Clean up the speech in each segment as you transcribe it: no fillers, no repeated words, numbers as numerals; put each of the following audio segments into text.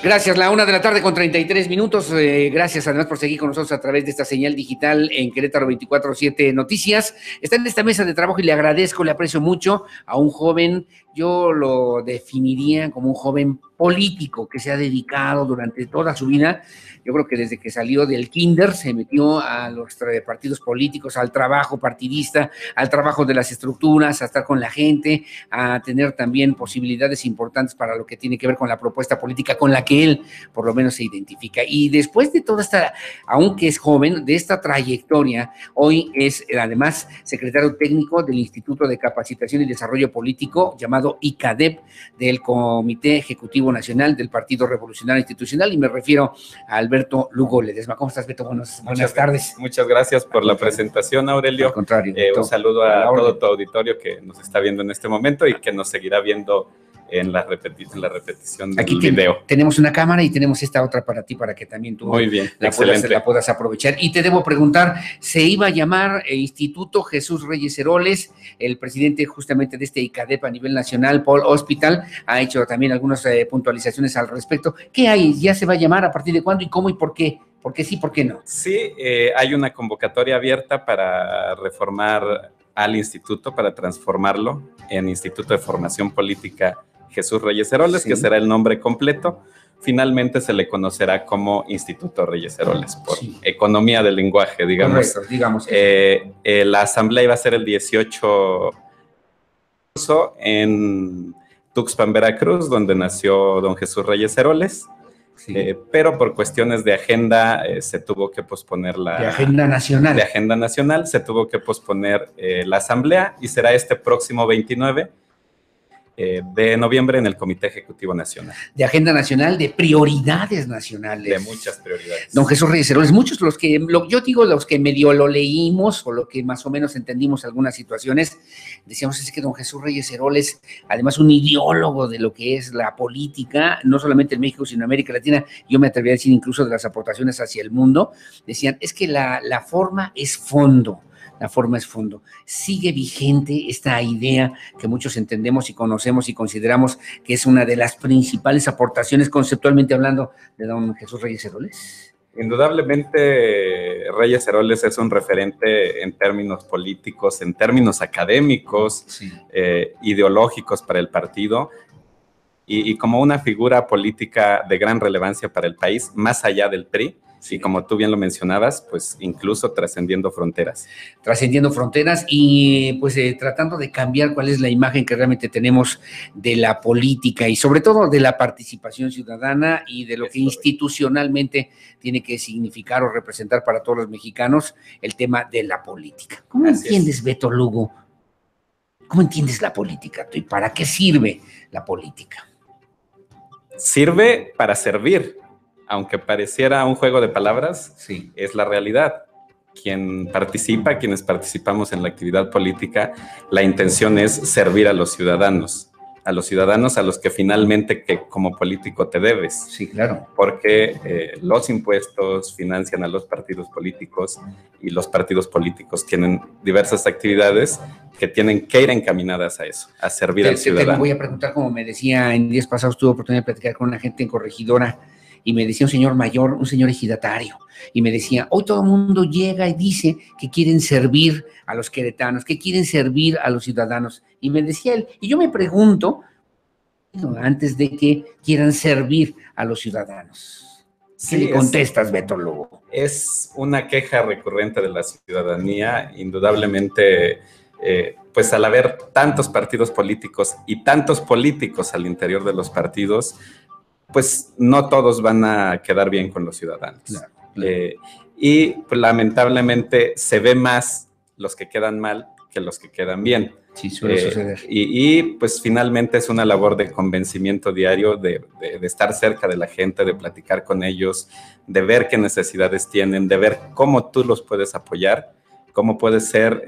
Gracias, la 1:33 p.m. Gracias además por seguir con nosotros a través de esta señal digital en Querétaro 24/7 Noticias. Está en esta mesa de trabajo y le agradezco, le aprecio mucho a un joven, yo lo definiría como un joven político que se ha dedicado durante toda su vida. Yo creo que desde que salió del kinder se metió a los partidos políticos, al trabajo partidista, al trabajo de las estructuras, a estar con la gente, a tener también posibilidades importantes para lo que tiene que ver con la propuesta política con la que él por lo menos se identifica. Y después de toda esta, aunque es joven, de esta trayectoria, hoy es además secretario técnico del Instituto de Capacitación y Desarrollo Político llamado ICADEP, del Comité Ejecutivo Nacional del Partido Revolucionario Institucional, y me refiero a Alberto Lugo Ledesma. ¿Cómo estás, Beto? Buenas tardes. Muchas gracias por la presentación, Aurelio. Al contrario. Un saludo a todo tu auditorio que nos está viendo en este momento y que nos seguirá viendo en la repetición del video. Tenemos una cámara y tenemos esta otra para ti, para que también tú Muy bien, la puedas aprovechar. Y te debo preguntar, se iba a llamar Instituto Jesús Reyes Heroles. El presidente justamente de este ICADEP a nivel nacional, Paul Hospital, ha hecho también algunas puntualizaciones al respecto. ¿Qué hay? ¿Ya se va a llamar? ¿A partir de cuándo? ¿Y cómo y por qué? ¿Por qué sí, por qué no? Sí, hay una convocatoria abierta para reformar al instituto, para transformarlo en Instituto de Formación Política Jesús Reyes Heroles, sí, que será el nombre completo. Finalmente se le conocerá como Instituto Reyes Heroles, por economía del lenguaje, digamos. Correcto, digamos. La asamblea iba a ser el 18 en Tuxpan, Veracruz, donde nació don Jesús Reyes Heroles. Sí. Pero por cuestiones de agenda se tuvo que posponer de agenda nacional. De agenda nacional se tuvo que posponer la asamblea y será este próximo 29 de noviembre en el Comité Ejecutivo Nacional. De agenda nacional, de prioridades nacionales. De muchas prioridades. Don Jesús Reyes Heroles, muchos los que, yo digo los que medio lo leímos o lo que más o menos entendimos algunas situaciones, decíamos es que don Jesús Reyes Heroles, además un ideólogo de lo que es la política, no solamente en México, sino en América Latina, yo me atrevería a decir incluso de las aportaciones hacia el mundo, decían, es que la forma es fondo. La forma es fondo. Sigue vigente esta idea que muchos entendemos y conocemos y consideramos que es una de las principales aportaciones conceptualmente hablando de don Jesús Reyes Heroles. Indudablemente Reyes Heroles es un referente en términos políticos, en términos académicos, sí, ideológicos para el partido y como una figura política de gran relevancia para el país, más allá del PRI. Sí, como tú bien lo mencionabas, pues incluso trascendiendo fronteras. Trascendiendo fronteras y pues tratando de cambiar cuál es la imagen que realmente tenemos de la política y sobre todo de la participación ciudadana y de lo que institucionalmente tiene que significar o representar para todos los mexicanos el tema de la política. ¿Cómo entiendes, Beto Lugo? ¿Cómo entiendes la política tú y para qué sirve la política? Sirve para servir. Aunque pareciera un juego de palabras, sí, es la realidad. Quienes participamos en la actividad política, la intención es servir a los ciudadanos a los que finalmente que como político te debes. Sí, claro. Porque los impuestos financian a los partidos políticos y los partidos políticos tienen diversas actividades que tienen que ir encaminadas a eso, a servir al ciudadano. Te voy a preguntar, como me decía en días pasados, tuve oportunidad de platicar con una gente en Corregidora y me decía un señor mayor, un señor ejidatario, y me decía, hoy todo el mundo llega y dice que quieren servir a los queretanos, que quieren servir a los ciudadanos. Y me decía él, y yo me pregunto, antes de que quieran servir a los ciudadanos, ¿qué le contestas, Beto Lugo? Es una queja recurrente de la ciudadanía, indudablemente, pues al haber tantos partidos políticos y tantos políticos al interior de los partidos, pues no todos van a quedar bien con los ciudadanos. Claro, claro. Y pues, lamentablemente se ve más los que quedan mal que los que quedan bien. Sí, suele suceder. Y pues finalmente es una labor de convencimiento diario, de estar cerca de la gente, de platicar con ellos, de ver qué necesidades tienen, de ver cómo tú los puedes apoyar, cómo puedes ser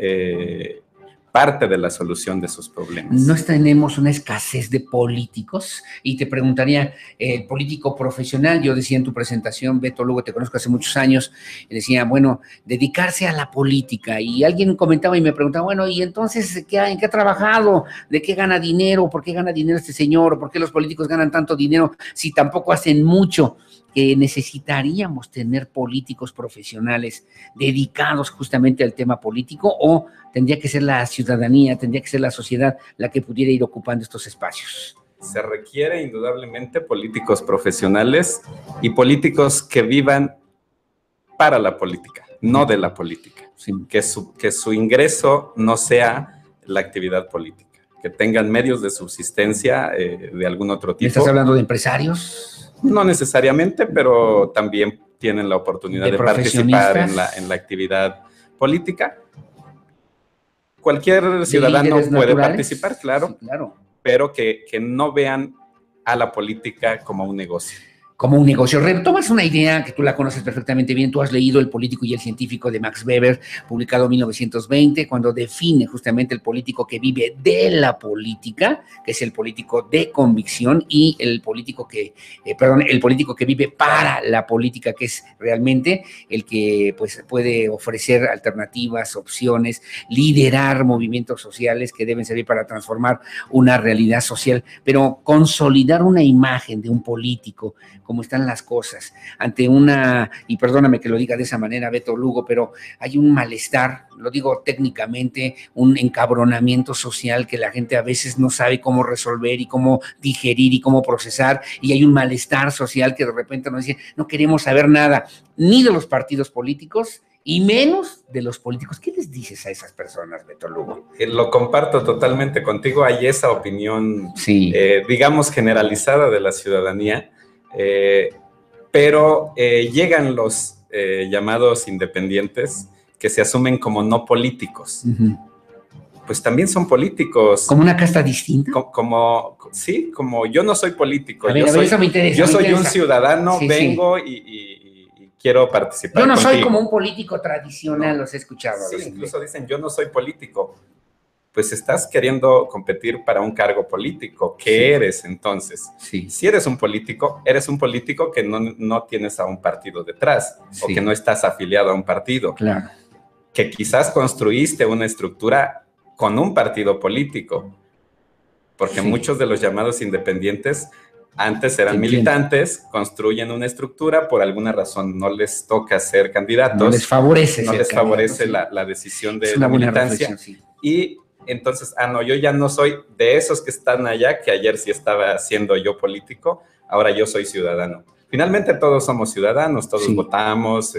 parte de la solución de sus problemas. ¿No tenemos una escasez de políticos? Y te preguntaría, el político profesional, yo decía en tu presentación, Beto Lugo, te conozco hace muchos años, y decía, bueno, dedicarse a la política. Y alguien comentaba y me preguntaba, bueno, ¿y entonces en qué ha trabajado? ¿De qué gana dinero? ¿Por qué gana dinero este señor? ¿Por qué los políticos ganan tanto dinero si tampoco hacen mucho? Que necesitaríamos tener políticos profesionales dedicados justamente al tema político, o tendría que ser la ciudadanía, tendría que ser la sociedad la que pudiera ir ocupando estos espacios. Se requiere indudablemente políticos profesionales y políticos que vivan para la política, no de la política. Sí. Que su ingreso no sea la actividad política, que tengan medios de subsistencia de algún otro tipo. ¿Estás hablando de empresarios? No necesariamente, pero también tienen la oportunidad de participar en la actividad política. Cualquier ciudadano puede participar, claro, sí, claro, pero que no vean a la política como un negocio. Como un negocio. Retomas una idea que tú la conoces perfectamente bien, tú has leído El político y el científico de Max Weber, publicado en 1920, cuando define justamente el político que vive de la política, que es el político de convicción, y el político el político que vive para la política, que es realmente el que pues puede ofrecer alternativas, opciones, liderar movimientos sociales que deben servir para transformar una realidad social, pero consolidar una imagen de un político, cómo están las cosas, ante y perdóname que lo diga de esa manera, Beto Lugo, pero hay un malestar, lo digo técnicamente, un encabronamiento social que la gente a veces no sabe cómo resolver y cómo digerir y cómo procesar, y hay un malestar social que de repente nos dice, no queremos saber nada, ni de los partidos políticos, y menos de los políticos. ¿Qué les dices a esas personas, Beto Lugo? Lo comparto totalmente contigo, hay esa opinión, sí, digamos, generalizada de la ciudadanía, pero llegan los llamados independientes que se asumen como no políticos. Pues también son políticos. ¿Como una casta distinta? Sí, como yo no soy político. Eso me interesa. Yo soy un ciudadano, sí, vengo sí. Y quiero participar. Yo no soy como un político tradicional, los he escuchado. Sí, incluso dicen, yo no soy político. Pues estás queriendo competir para un cargo político. ¿Qué sí. eres entonces? Sí. Si eres un político que no tienes a un partido detrás, sí, o que no estás afiliado a un partido. Claro. Que quizás construiste una estructura con un partido político, porque sí. muchos de los llamados independientes antes eran militantes, construyen una estructura, por alguna razón no les toca ser candidatos. No les favorece. No les favorece sí. la decisión de la militancia. Sí. Y entonces, no, yo ya no soy de esos que están allá, que ayer sí estaba siendo yo político, ahora yo soy ciudadano. Finalmente todos somos ciudadanos, todos sí. votamos,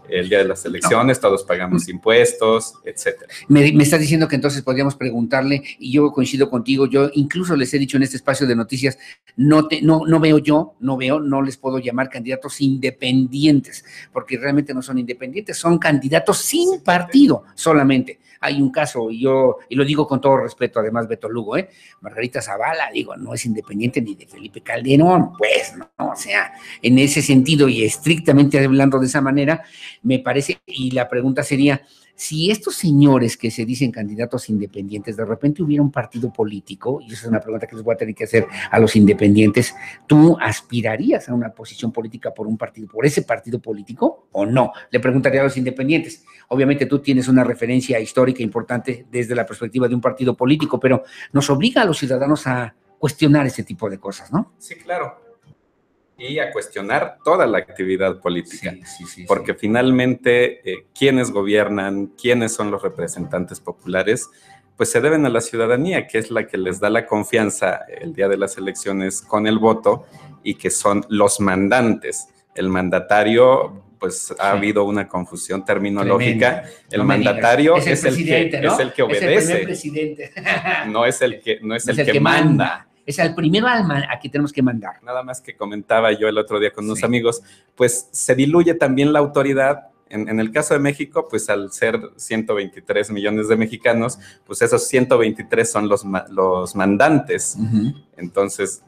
el día de las elecciones, todos pagamos impuestos, etcétera. Me estás diciendo que entonces podríamos preguntarle, y yo coincido contigo, yo incluso les he dicho en este espacio de noticias, no les puedo llamar candidatos independientes, porque realmente no son independientes, son candidatos sin partido solamente. Hay un caso, y lo digo con todo respeto, además, Beto Lugo, Margarita Zavala, no es independiente ni de Felipe Calderón, pues, no, o sea, en ese sentido y estrictamente hablando de esa manera, me parece, y la pregunta sería, si estos señores que se dicen candidatos independientes, de repente hubiera un partido político, y esa es una pregunta que les voy a tener que hacer a los independientes, ¿tú aspirarías a una posición política por ese partido político o no? Le preguntaría a los independientes. Obviamente tú tienes una referencia histórica importante desde la perspectiva de un partido político, pero nos obliga a los ciudadanos a cuestionar ese tipo de cosas, ¿no? Sí, claro. Y a cuestionar toda la actividad política, porque finalmente quienes gobiernan, quiénes son los representantes populares, pues se deben a la ciudadanía, que es la que les da la confianza el día de las elecciones con el voto, y que son los mandantes. El mandatario, pues ha habido una confusión terminológica. Tremendo. El mandatario es el que obedece. Es el primer presidente. No es el que manda. Es el primero a que tenemos que mandar. Nada más que comentaba yo el otro día con unos amigos, pues se diluye también la autoridad. En el caso de México, pues al ser 123 millones de mexicanos, pues esos 123 son los mandantes. Uh-huh. Entonces,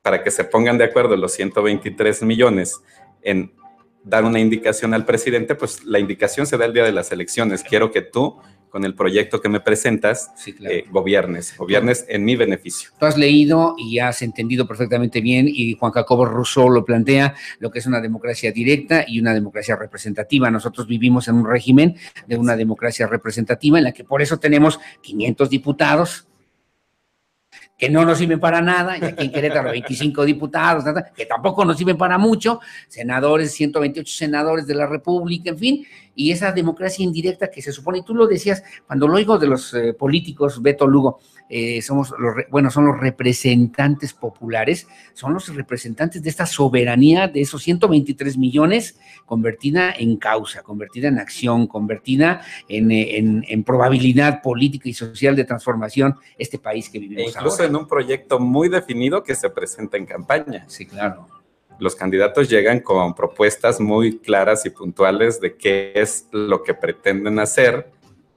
para que se pongan de acuerdo los 123 millones en dar una indicación al presidente, pues la indicación se da el día de las elecciones. Quiero que tú con el proyecto que me presentas, sí, claro. Gobiernes en mi beneficio. Tú has leído y has entendido perfectamente bien, y Juan Jacobo Rousseau lo plantea, lo que es una democracia directa y una democracia representativa. Nosotros vivimos en un régimen de una democracia representativa en la que por eso tenemos 500 diputados, que no nos sirven para nada, y aquí en Querétaro 25 diputados, que tampoco nos sirven para mucho, senadores, 128 senadores de la República, en fin, y esa democracia indirecta que se supone, y tú lo decías, cuando lo oigo de los políticos, Beto Lugo, son los representantes populares, son los representantes de esta soberanía, de esos 123 millones, convertida en causa, convertida en acción, convertida en probabilidad política y social de transformación este país que vivimos incluso ahora. En un proyecto muy definido que se presenta en campaña. Sí, claro. Los candidatos llegan con propuestas muy claras y puntuales de qué es lo que pretenden hacer,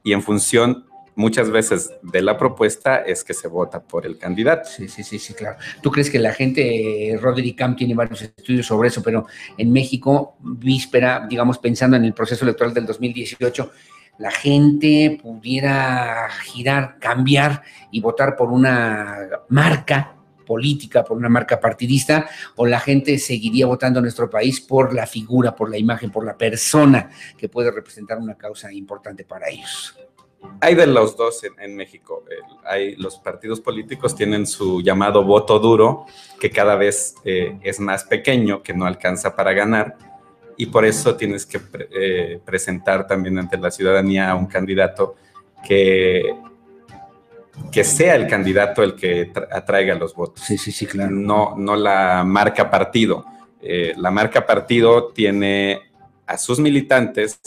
y en función muchas veces de la propuesta es que se vota por el candidato. Sí, claro. ¿Tú crees que la gente, Roderick Camp tiene varios estudios sobre eso, pero en México, víspera, digamos, pensando en el proceso electoral del 2018, la gente pudiera girar, cambiar y votar por una marca política, por una marca partidista, o la gente seguiría votando en nuestro país por la figura, por la imagen, por la persona que puede representar una causa importante para ellos? Hay de los dos en México. Los partidos políticos tienen su llamado voto duro, que cada vez es más pequeño, que no alcanza para ganar, y por eso tienes que presentar también ante la ciudadanía a un candidato que sea el candidato el que atraiga los votos. Sí, claro. No la marca partido. La marca partido tiene a sus militantes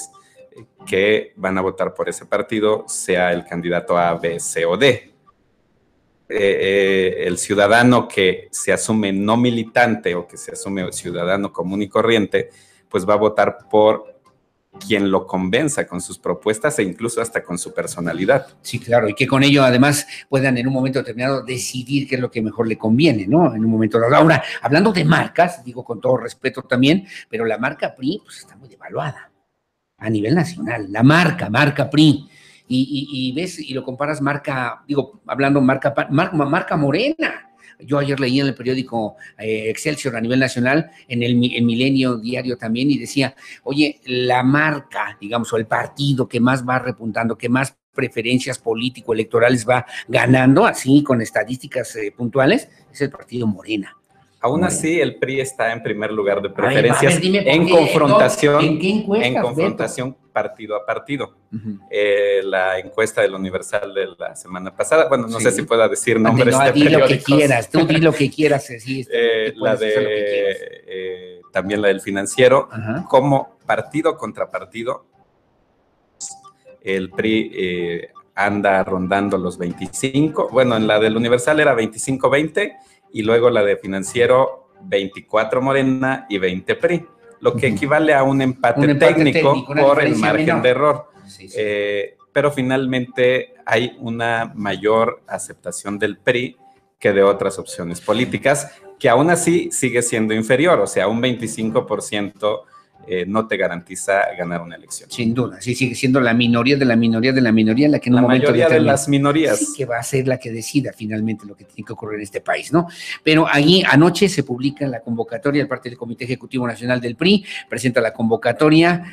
que van a votar por ese partido, sea el candidato A, B, C o D. El ciudadano que se asume no militante o que se asume ciudadano común y corriente, pues va a votar por quien lo convenza con sus propuestas e incluso hasta con su personalidad. Sí, claro, y que con ello además puedan en un momento determinado decidir qué es lo que mejor le conviene, ¿no? En un momento dado. Ahora, hablando de marcas, digo con todo respeto también, pero la marca PRI pues está muy devaluada a nivel nacional, la marca PRI, y ves, y lo comparas marca Morena. Yo ayer leí en el periódico Excelsior a nivel nacional, en el Milenio Diario también, y decía, oye, la marca, digamos, o el partido que más va repuntando, que más preferencias político-electorales va ganando, así con estadísticas puntuales, es el partido Morena. Aún así, el PRI está en primer lugar de preferencias en confrontación partido a partido. La encuesta del Universal de la semana pasada, bueno, no sé si pueda decir nombres de periódicos. Di lo que quieras, tú di lo que quieras. Sí, también la del Financiero, como partido contra partido, el PRI anda rondando los 25, bueno, en la del Universal era 25-20, y luego la de Financiero, 24 Morena y 20 PRI, lo que equivale a un empate técnico por el margen de error. Sí. Pero finalmente hay una mayor aceptación del PRI que de otras opciones políticas, que aún así sigue siendo inferior, o sea, un 25% no te garantiza ganar una elección. Sin duda, sí, sigue siendo la minoría de la minoría de la minoría la que en un momento determina. La mayoría de las minorías. Sí, que va a ser la que decida finalmente lo que tiene que ocurrir en este país, ¿no? Pero ahí anoche se publica la convocatoria, el parte del Comité Ejecutivo Nacional del PRI presenta la convocatoria.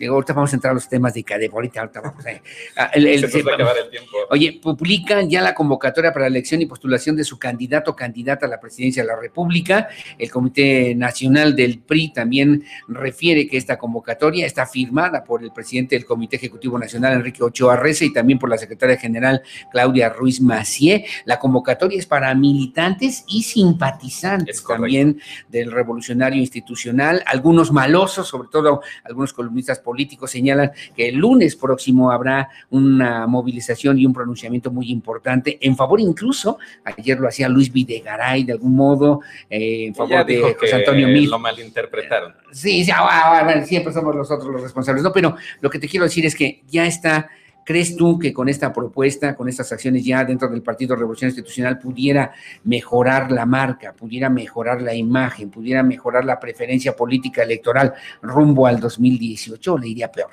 Ahorita vamos a entrar a los temas de CADEP, ahorita vamos a... se va a acabar el tiempo. Oye, publican ya la convocatoria para la elección y postulación de su candidato o candidata a la presidencia de la República. El Comité Nacional del PRI también refiere que esta convocatoria está firmada por el presidente del Comité Ejecutivo Nacional, Enrique Ochoa Reza, y también por la secretaria general, Claudia Ruiz Massieu. La convocatoria es para militantes y simpatizantes también del Revolucionario Institucional. Algunos malosos, sobre todo algunos columnistas políticos, señalan que el lunes próximo habrá una movilización y un pronunciamiento muy importante en favor, incluso, ayer lo hacía Luis Videgaray, de algún modo, en favor de José Antonio Meade. Lo malinterpretaron. Sí, siempre somos nosotros los responsables, ¿no? Pero lo que te quiero decir es que ya está. ¿Crees tú que con esta propuesta, con estas acciones ya dentro del Partido Revolución Institucional pudiera mejorar la marca, pudiera mejorar la imagen, pudiera mejorar la preferencia política electoral rumbo al 2018, o le iría peor?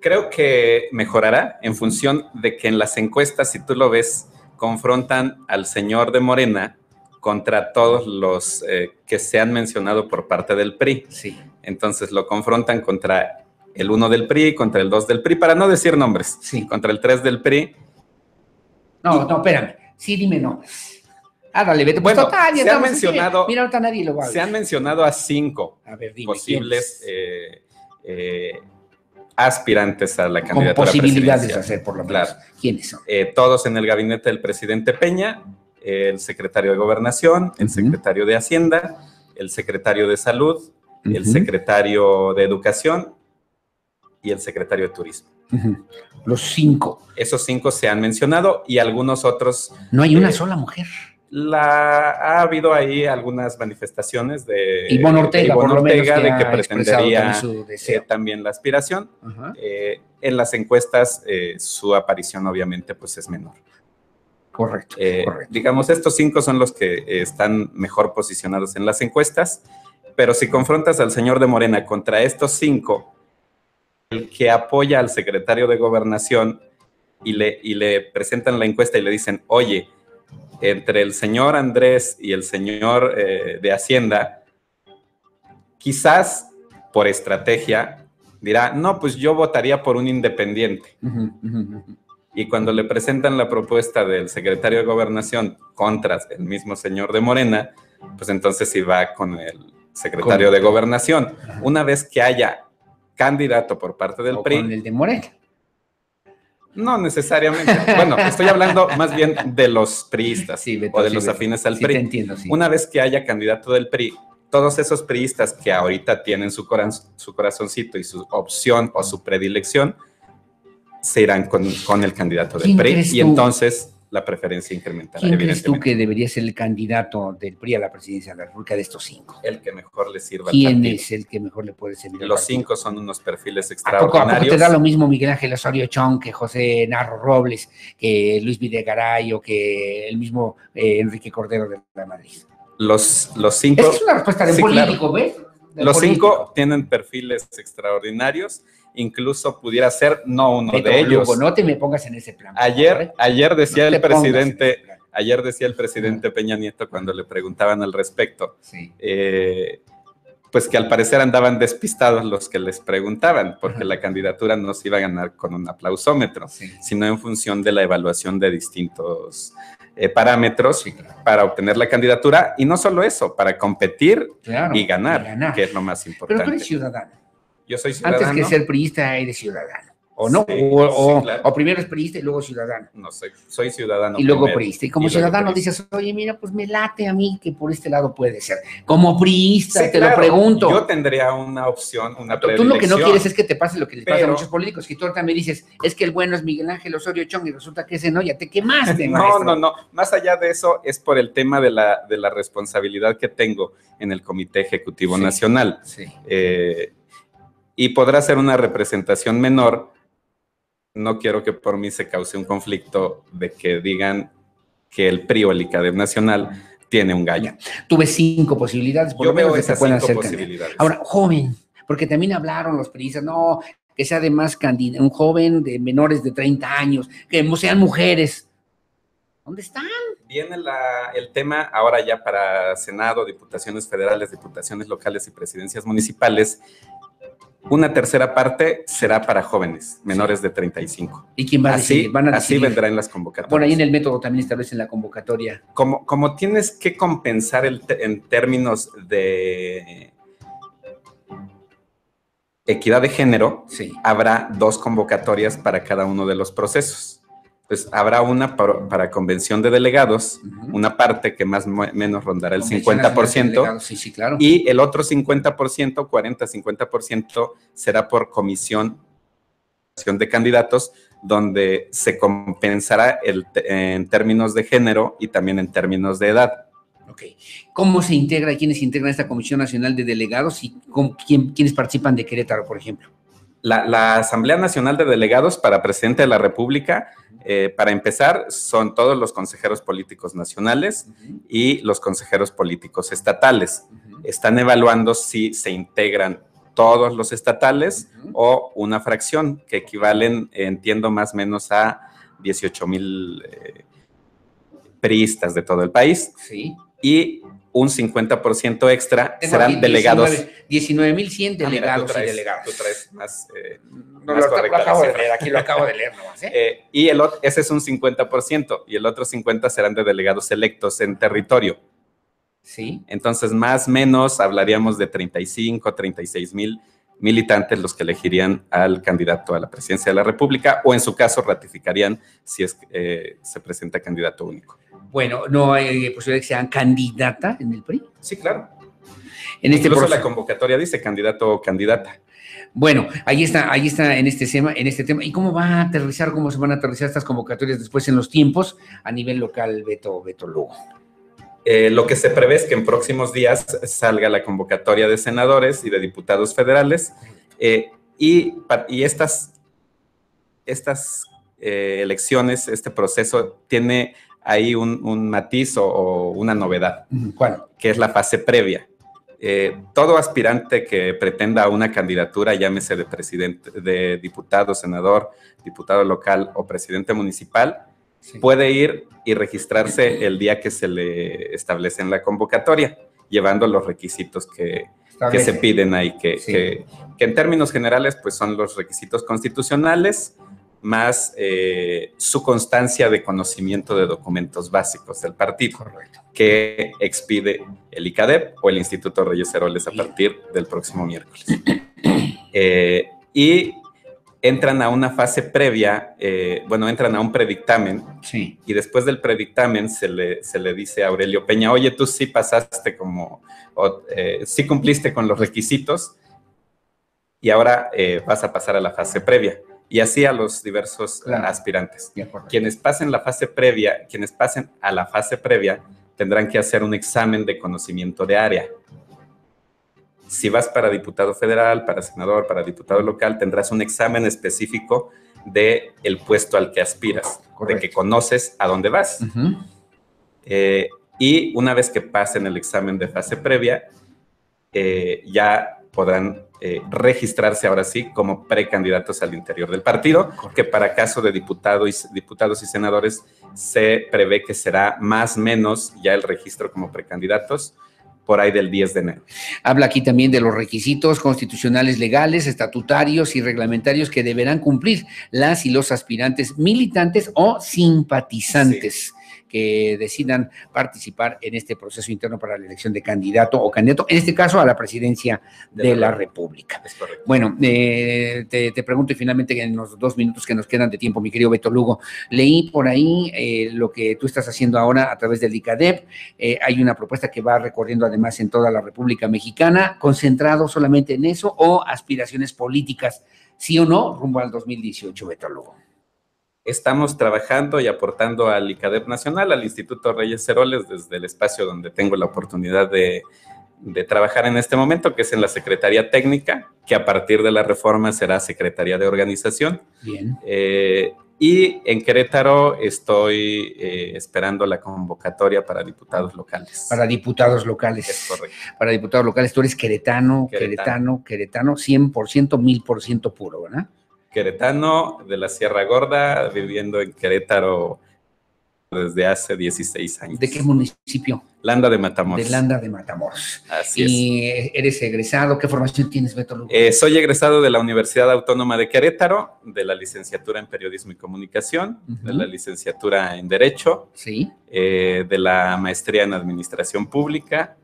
Creo que mejorará en función de que en las encuestas, si tú lo ves, confrontan al señor de Morena contra todos los que se han mencionado por parte del PRI. Sí. Entonces lo confrontan contra el 1 del PRI, contra el 2 del PRI, para no decir nombres, sí. Contra el 3 del PRI. No, espérame. Sí, dime nombres. Dale, vete. Pues bueno, total, se han mencionado, mira, ahorita nadie lo va a ver. Se han mencionado a 5 posibles aspirantes a la candidatura con posibilidades presidencial. De hacer, por lo menos. Claro. ¿Quiénes son? Todos en el gabinete del presidente Peña, el secretario de Gobernación, el secretario de Hacienda, el secretario de Salud, el secretario de Educación y el secretario de Turismo. Los 5. Esos 5 se han mencionado y algunos otros... No hay una sola mujer. Ha habido ahí algunas manifestaciones de Ivonne Ortega, de que pretendería también la aspiración. En las encuestas su aparición obviamente pues es menor. Correcto. Digamos, estos 5 son los que están mejor posicionados en las encuestas, pero si confrontas al señor de Morena contra estos 5, el que apoya al secretario de Gobernación y le presentan la encuesta y le dicen, oye, entre el señor Andrés y el señor de Hacienda, quizás por estrategia dirá, no, pues yo votaría por un independiente. Y cuando le presentan la propuesta del secretario de Gobernación contra el mismo señor de Morena, pues entonces sí va con el secretario de Gobernación. Una vez que haya candidato por parte del PRI. Con el de Morena. No necesariamente. Bueno, estoy hablando más bien de los priistas o de los afines al PRI. Te entiendo, sí. Una vez que haya candidato del PRI, todos esos priistas que ahorita tienen su corazoncito y su opción o su predilección, se irán con el candidato del PRI y entonces la preferencia incrementará. ¿Quién crees tú que debería ser el candidato del PRI a la presidencia de la República de estos 5? El que mejor le sirva. ¿Quién es el que mejor le puede servir? Los 5 son unos perfiles extraordinarios. ¿A poco te da lo mismo Miguel Ángel Osorio Chong que José Narro Robles, que Luis Videgaray o que el mismo Enrique Cordero de la Madrid? Los 5... Es una respuesta de político, ¿ves? Los 5 tienen perfiles extraordinarios. Incluso pudiera ser no uno de ellos. Luego, no te me pongas en ese plan. Ayer decía el presidente Peña Nieto cuando le preguntaban al respecto, pues que al parecer andaban despistados los que les preguntaban, porque la candidatura no se iba a ganar con un aplausómetro, sino en función de la evaluación de distintos parámetros para obtener la candidatura, y no solo eso, para competir y ganar, que es lo más importante. Pero tú eres ciudadano. Yo soy ciudadano. Antes que ser priista, eres ciudadano. ¿O no? Claro. O primero es priista y luego ciudadano. No, soy ciudadano. Y luego priista. Y como ciudadano dices, oye, mira, pues me late a mí que por este lado puede ser. Como priista, te lo pregunto. Yo tendría una opción, una predilección. Tú lo que no quieres es que te pase lo que les pasa a muchos políticos, que tú ahorita me dices, es que el bueno es Miguel Ángel Osorio Chong y resulta que ese no, ya te quemaste, maestro. No. Más allá de eso, es por el tema de la responsabilidad que tengo en el Comité Ejecutivo Nacional. Y podrá ser una representación menor. No quiero que por mí se cause un conflicto de que digan que el PRI o el ICADEM nacional tiene un gallo. Tuve 5 posibilidades, por lo menos esas que puedan 5 ser posibilidades. Ahora, joven, porque también hablaron los priistas, no, que sea además un joven de menores de 30 años, que sean mujeres. ¿Dónde están? Viene el tema ahora ya para Senado, diputaciones federales, diputaciones locales y presidencias municipales. Una tercera parte será para jóvenes menores de 35. ¿Y quién va a decidir? Así vendrá en las convocatorias. Bueno, ahí en el método también establecen la convocatoria. Como tienes que compensar en términos de equidad de género, habrá 2 convocatorias para cada uno de los procesos. Pues habrá una para convención de delegados, una parte que más o menos rondará el 50%, claro. Y el otro 50%, 40-50%, será por comisión de candidatos, donde se compensará en términos de género y también en términos de edad. Ok. ¿Cómo se integra, quiénes integran esta Comisión Nacional de Delegados y quiénes participan de Querétaro, por ejemplo? La Asamblea Nacional de Delegados para Presidente de la República, para empezar, son todos los consejeros políticos nacionales y los consejeros políticos estatales. Están evaluando si se integran todos los estatales o una fracción que equivalen, entiendo, más o menos a 18,000 priistas de todo el país. Sí. Y un 50% extra serán delegados. 19,100 delegados y delegadas. Tú traes más, no, más lo acabo de leer, aquí lo acabo de leer nomás. Y ese es un 50%, y el otro 50% serán de delegados electos en territorio. Sí. Entonces, más o menos, hablaríamos de 35, 36,000 militantes los que elegirían al candidato a la presidencia de la República, o en su caso ratificarían si es se presenta candidato único. Bueno, ¿no hay posibilidad de que sean candidata en el PRI? Sí, claro. Incluso la convocatoria dice candidato o candidata. Bueno, ahí está en este tema. ¿Y cómo va a aterrizar, cómo se van a aterrizar estas convocatorias después en los tiempos a nivel local, Beto Lugo? Lo que se prevé es que en próximos días salga la convocatoria de senadores y de diputados federales, y estas elecciones, este proceso tiene ahí un matiz o una novedad. ¿Cuál? Que es la fase previa. Todo aspirante que pretenda una candidatura, llámese de presidente, de diputado, senador, diputado local o presidente municipal, sí, puede ir y registrarse el día que se le establece en la convocatoria, llevando los requisitos que se piden ahí, sí, que en términos generales pues son los requisitos constitucionales, más su constancia de conocimiento de documentos básicos del partido. Correcto. Que expide el ICADEP o el Instituto Reyes Heroles a partir del próximo miércoles. Y entran a una fase previa, entran a un predictamen, sí, y después del predictamen se le dice a Aurelio Peña, oye, tú sí pasaste sí cumpliste con los requisitos, y ahora vas a pasar a la fase previa. Y así a los diversos aspirantes. Quienes pasen a la fase previa tendrán que hacer un examen de conocimiento de área. Si vas para diputado federal, para senador, para diputado local, tendrás un examen específico del puesto al que aspiras, correcto, de que conoces a dónde vas. Y una vez que pasen el examen de fase previa, ya podrán registrarse ahora sí como precandidatos al interior del partido, que para caso de diputados y senadores se prevé que será más o menos ya el registro como precandidatos por ahí del 10 de enero. Habla aquí también de los requisitos constitucionales legales, estatutarios y reglamentarios que deberán cumplir las y los aspirantes militantes o simpatizantes, sí, que decidan participar en este proceso interno para la elección de candidato o candidato, en este caso a la presidencia de la República. Es correcto. Bueno, te pregunto y finalmente en los 2 minutos que nos quedan de tiempo, mi querido Beto Lugo, leí por ahí lo que tú estás haciendo ahora a través del ICADEP. Hay una propuesta que va recorriendo además en toda la República Mexicana, concentrado solamente en eso o aspiraciones políticas, sí o no, rumbo al 2018, Beto Lugo. Estamos trabajando y aportando al ICADEP Nacional, al Instituto Reyes Heroles, desde el espacio donde tengo la oportunidad de trabajar en este momento, que es en la Secretaría Técnica, que a partir de la reforma será Secretaría de Organización. Bien. Y en Querétaro estoy esperando la convocatoria para diputados locales. Para diputados locales. Es correcto. Para diputados locales, tú eres queretano, 100%, 1000% puro, ¿verdad? Queretano, de la Sierra Gorda, viviendo en Querétaro desde hace 16 años. ¿De qué municipio? Landa de Matamoros. De Landa de Matamoros. Así es. ¿Y eres egresado? ¿Qué formación tienes, Beto Lugo? Soy egresado de la Universidad Autónoma de Querétaro, de la licenciatura en Periodismo y Comunicación, de la licenciatura en Derecho, sí, de la maestría en Administración Pública.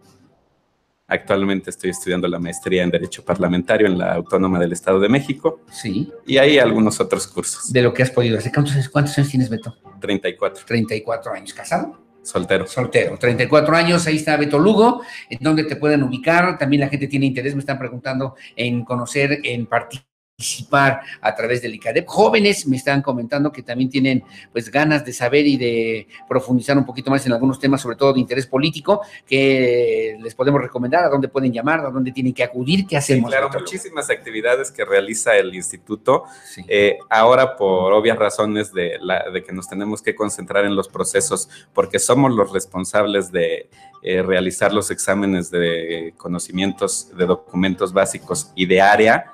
Actualmente estoy estudiando la maestría en Derecho Parlamentario en la Autónoma del Estado de México. Sí. Y hay algunos otros cursos. De lo que has podido hacer. ¿Cuántos años tienes, Beto? 34. 34 años. ¿Casado? Soltero. Soltero. 34 años. Ahí está Beto Lugo. ¿En dónde te pueden ubicar? También la gente tiene interés. Me están preguntando en conocer en particular participar a través del ICADEP. Jóvenes me están comentando que también tienen pues ganas de saber y de profundizar un poquito más en algunos temas, sobre todo de interés político, que les podemos recomendar, a dónde pueden llamar, a dónde tienen que acudir, qué hacemos. Sí, claro, muchísimas actividades que realiza el instituto. Sí. Ahora, por obvias razones de que nos tenemos que concentrar en los procesos, porque somos los responsables de realizar los exámenes de conocimientos de documentos básicos y de área,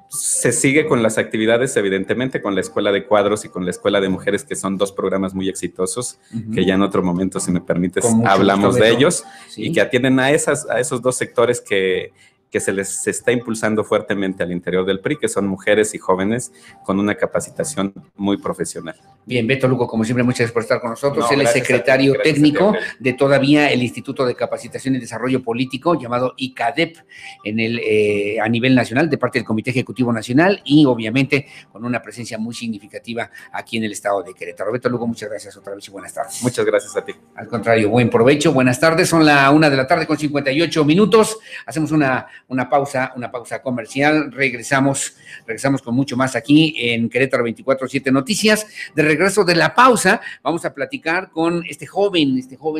se sigue con las actividades, evidentemente, con la Escuela de Cuadros y con la Escuela de Mujeres, que son dos programas muy exitosos, que ya en otro momento, si me permites, hablamos de ellos, sí, y que atienden a esos dos sectores que se está impulsando fuertemente al interior del PRI, que son mujeres y jóvenes con una capacitación muy profesional. Bien, Beto Lugo, como siempre, muchas gracias por estar con nosotros. Él es secretario técnico de todavía el Instituto de Capacitación y Desarrollo Político, llamado ICADEP, a nivel nacional, de parte del Comité Ejecutivo Nacional, y obviamente con una presencia muy significativa aquí en el estado de Querétaro. Beto Lugo, muchas gracias otra vez y buenas tardes. Muchas gracias a ti. Al contrario, buen provecho, buenas tardes. Son la 1:58 p.m. Hacemos una pausa comercial. Regresamos con mucho más aquí en Querétaro 24/7 Noticias. De regreso de la pausa, vamos a platicar con este joven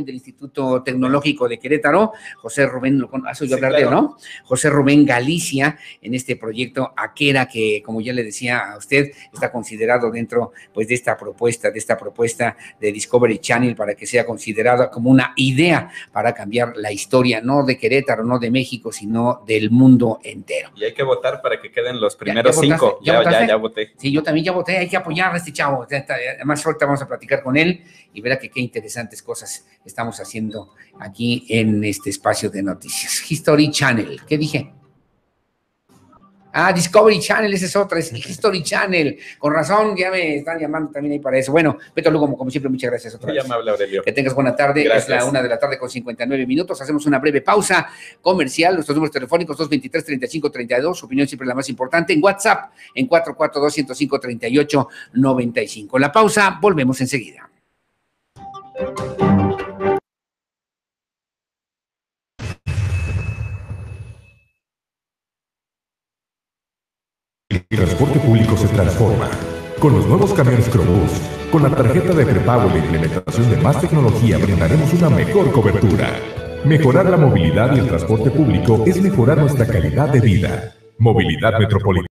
del Instituto Tecnológico de Querétaro, José Rubén, ¿has oído hablar de él, no? José Rubén Galicia, en este proyecto Aquera, que, como ya le decía a usted, está considerado dentro, pues, de esta propuesta de Discovery Channel, para que sea considerada como una idea para cambiar la historia, no de Querétaro, no de México, sino del mundo entero. Y hay que votar para que queden los primeros 5. Ya voté. Sí, yo también ya voté. Hay que apoyar a este chavo. Además, ahorita vamos a platicar con él y verá que qué interesantes cosas estamos haciendo aquí en este espacio de noticias. History Channel. ¿Qué dije? Discovery Channel, esa es otra, es History Channel. Con razón, ya me están llamando también ahí para eso. Bueno, Beto Lugo, como siempre, muchas gracias otra vez. Ya me habla Aurelio. Que tengas buena tarde. Gracias. Es la 1:59 p.m. Hacemos una breve pausa comercial. Nuestros números telefónicos 223-3532. Su opinión siempre es la más importante. En WhatsApp, en 442-105-3895. La pausa, volvemos enseguida. El transporte público se transforma. Con los nuevos camiones Crobús, con la tarjeta de prepago y la implementación de más tecnología, brindaremos una mejor cobertura. Mejorar la movilidad y el transporte público es mejorar nuestra calidad de vida. Movilidad Metropolitana.